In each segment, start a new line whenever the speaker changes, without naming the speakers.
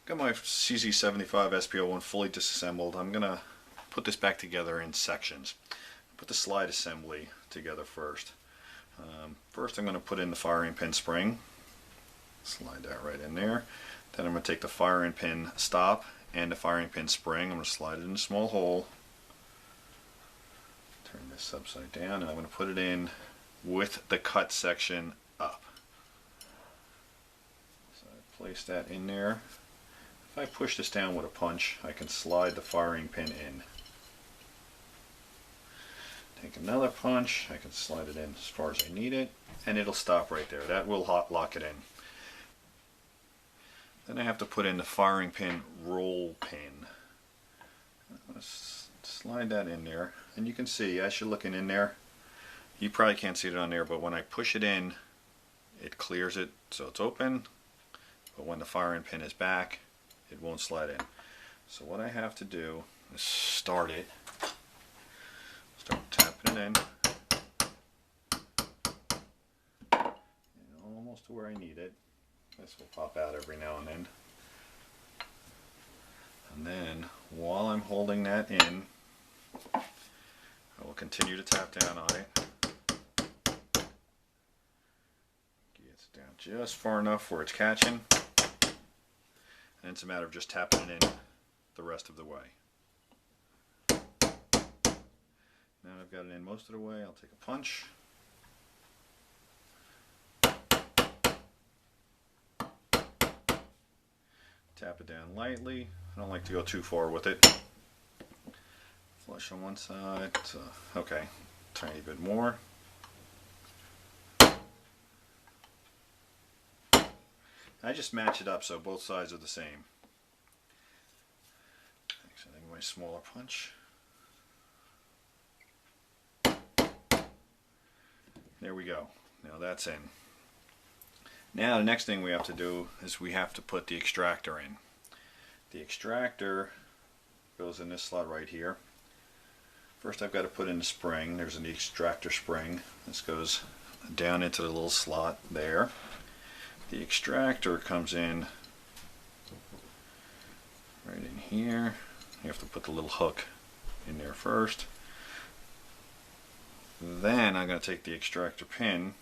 Got my CZ75 SPO1 fully disassembled. I'm going to put this back together in sections. Put the slide assembly together first. First I'm going to put in the firing pin spring. Slide that right in there. Then I'm going to take the firing pin stop and the firing pin spring. I'm going to slide it in a small hole. Turn this upside down and I'm going to put it in with the cut section up. So I place that in there. If I push this down with a punch, I can slide the firing pin in. Take another punch, I can slide it in as far as I need it, and it'll stop right there. That will hot lock it in. Then I have to put in the firing pin roll pin. Let's slide that in there, and you can see as you're looking in there, you probably can't see it on there, but when I push it in, it clears it so it's open, but when the firing pin is back, it won't slide in. So what I have to do is start it. Start tapping it in. And almost to where I need it. This will pop out every now and then. And then while I'm holding that in, I will continue to tap down on it. Gets down just far enough where it's catching. And it's a matter of just tapping it in the rest of the way. Now I've got it in most of the way, I'll take a punch. Tap it down lightly. I don't like to go too far with it. Flush on one side. Okay, tiny bit more. I just match it up so both sides are the same. Next, I think my smaller punch. There we go. Now that's in. Now the next thing we have to do is we have to put the extractor in. The extractor goes in this slot right here. First I've got to put in the spring. There's an extractor spring. This goes down into the little slot there. The extractor comes in right in here. You have to put the little hook in there first. Then I'm going to take the extractor pin,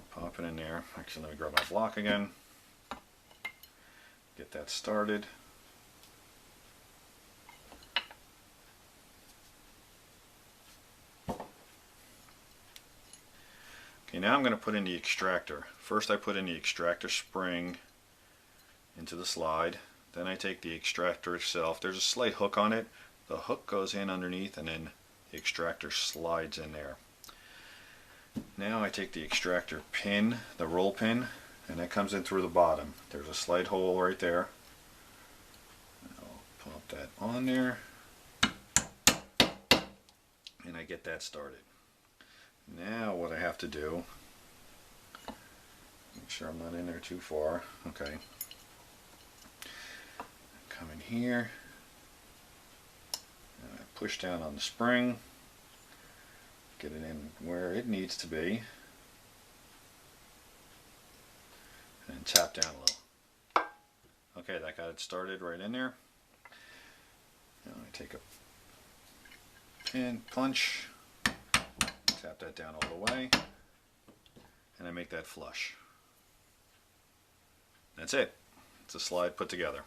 pop it in there. Actually, let me grab my block again. Get that started. Okay, now I'm going to put in the extractor. First I put in the extractor spring into the slide. Then I take the extractor itself. There's a slight hook on it. The hook goes in underneath and then the extractor slides in there. Now I take the extractor pin, the roll pin, and that comes in through the bottom. There's a slight hole right there. I'll pop that on there and I get that started. Now what I have to do, make sure I'm not in there too far. Okay. Come in here. And I push down on the spring. Get it in where it needs to be. And tap down a little. Okay, that got it started right in there. Now I take a pin, punch. Tap that down all the way, and I make that flush. That's it. It's a slide put together.